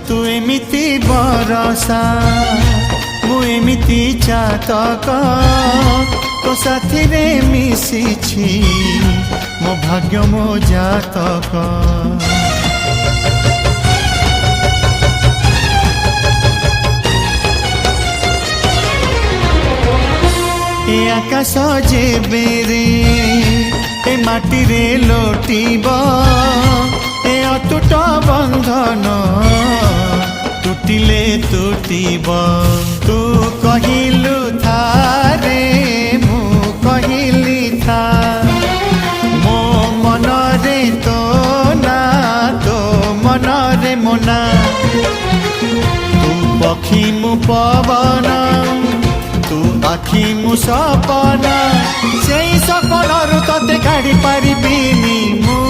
तू एमिति बरसा मु एमिति चातक तो साथी रे मिशिछि मो भाग्य मो जातक। ए आकाश जेबेरे ए माटी रे लोटिब ए अटूट बंधन टूटिले टूटिब। तू कहिलु थारे मु कहिली था मो मन रे तो ना तो मन रे मोना। तू पक्षी मु पवन तू आखि मु सपना से सपन तते काढ़ी पारिबिनी मु।